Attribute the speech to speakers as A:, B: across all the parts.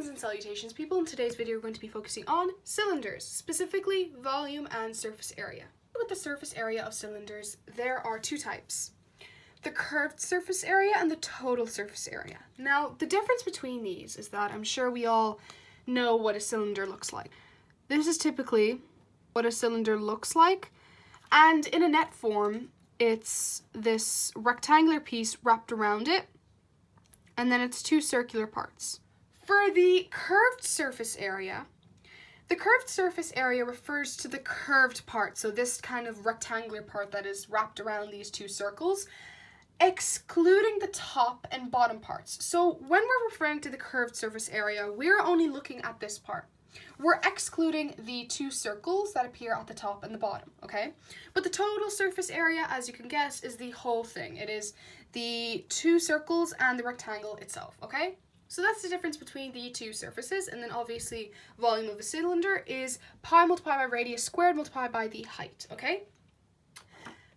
A: Greetings and salutations, people. In today's video, we're going to be focusing on cylinders, specifically volume and surface area. With the surface area of cylinders, there are two types: the curved surface area and the total surface area. Now, the difference between these is that I'm sure we all know what a cylinder looks like. This is typically what a cylinder looks like, and in a net form, it's this rectangular piece wrapped around it, and then it's two circular parts. For the curved surface area, the curved surface area refers to the curved part, so this kind of rectangular part that is wrapped around these two circles, excluding the top and bottom parts. So when we're referring to the curved surface area, we're only looking at this part. We're excluding the two circles that appear at the top and the bottom, okay? But the total surface area, as you can guess, is the whole thing. It is the two circles and the rectangle itself, okay? So that's the difference between the two surfaces, and then obviously volume of the cylinder is pi multiplied by radius squared multiplied by the height, okay?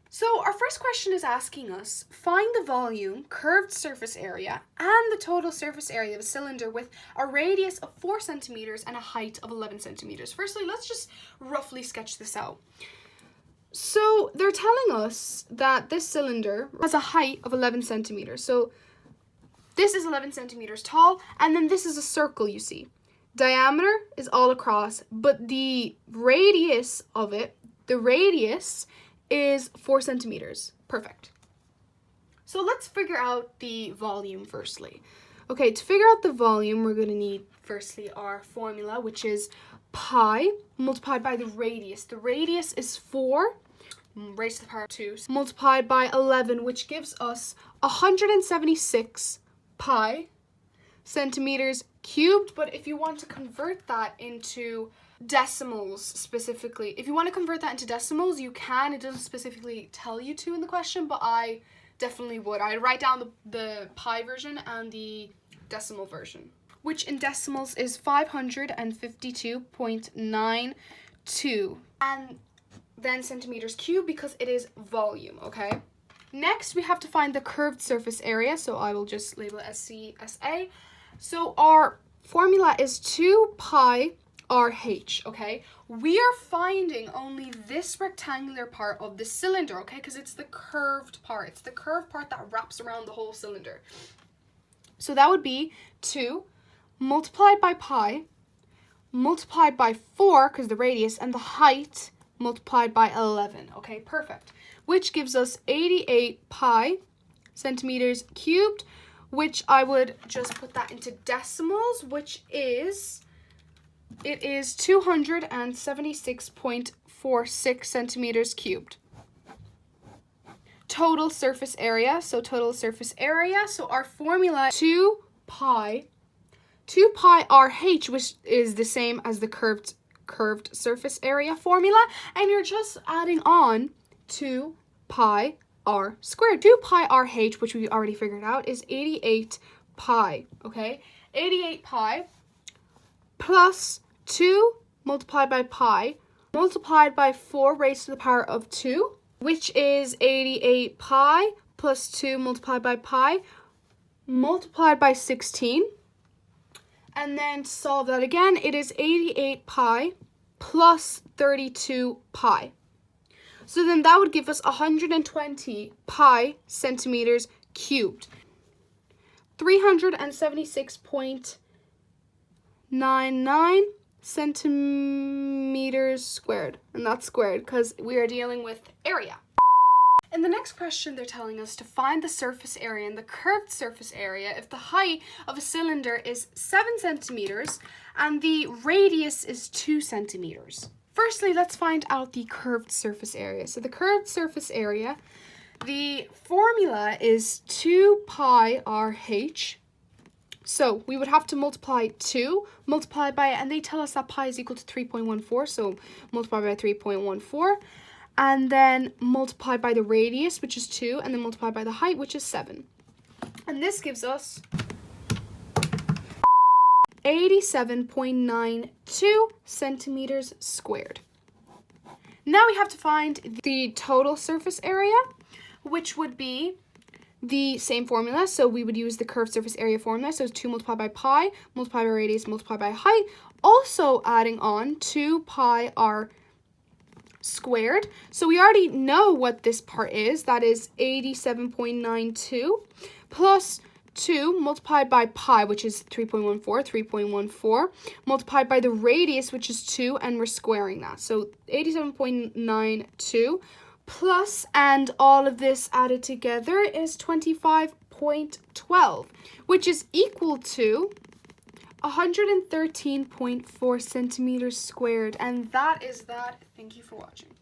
A: So our first question is asking us, find the volume, curved surface area, and the total surface area of a cylinder with a radius of 4 centimeters and a height of 11 centimeters. Firstly, let's just roughly sketch this out. So they're telling us that this cylinder has a height of 11 centimeters. So this is 11 centimeters tall, and then this is a circle, you see. Diameter is all across, but the radius of it, is 4 centimeters. Perfect. So let's figure out the volume firstly. Okay, to figure out the volume, we're going to need firstly our formula, which is pi multiplied by the radius. The radius is 4 raised to the power of 2 multiplied by 11, which gives us 176 pi centimeters cubed. But if you want to convert that into decimals specifically, if you want to convert that into decimals, you can. It doesn't specifically tell you to in the question, but I definitely would. I'd write down the pi version and the decimal version, which in decimals is 552.92, and then centimeters cubed because it is volume, okay? Next, we have to find the curved surface area, so I will just label it as CSA. So our formula is 2 pi RH, okay? We are finding only this rectangular part of the cylinder, okay? Because it's the curved part. It's the curved part that wraps around the whole cylinder. So that would be 2 multiplied by pi multiplied by 4, because the radius, and the height multiplied by 11, okay? Perfect. Which gives us 88 pi centimeters cubed, which I would just put that into decimals, which is... it is 276.46 centimeters cubed. Total surface area. So our formula 2 pi RH, which is the same as the curved surface area formula, and you're just adding on 2 pi r squared. 2 pi RH, which we already figured out, is 88 pi, okay? 88 pi plus 2 multiplied by pi multiplied by 4 raised to the power of 2, which is 88 pi plus 2 multiplied by pi multiplied by 16. And then to solve that again, it is 88 pi plus 32 pi. So then that would give us 120 pi centimeters cubed. 376.99 centimeters squared, and that's squared because we are dealing with area. In the next question, they're telling us to find the surface area and the curved surface area if the height of a cylinder is 7 centimeters and the radius is 2 centimeters. Firstly, let's find out the curved surface area. So the curved surface area, the formula is 2 pi RH. So we would have to multiply 2, multiplied by, and they tell us that pi is equal to 3.14, so multiply by 3.14, and then multiply by the radius, which is 2, and then multiply by the height, which is 7. And this gives us 87.92 centimeters squared. Now we have to find the total surface area, which would be the same formula, so we would use the curved surface area formula. So 2 multiplied by pi, multiplied by radius, multiplied by height. Also adding on 2 pi r squared. So we already know what this part is. That is 87.92 plus 2 multiplied by pi, which is 3.14, multiplied by the radius, which is 2, and we're squaring that. So 87.92 plus, and all of this added together is 25.12, which is equal to 113.4 centimeters squared. And that is that. Thank you for watching.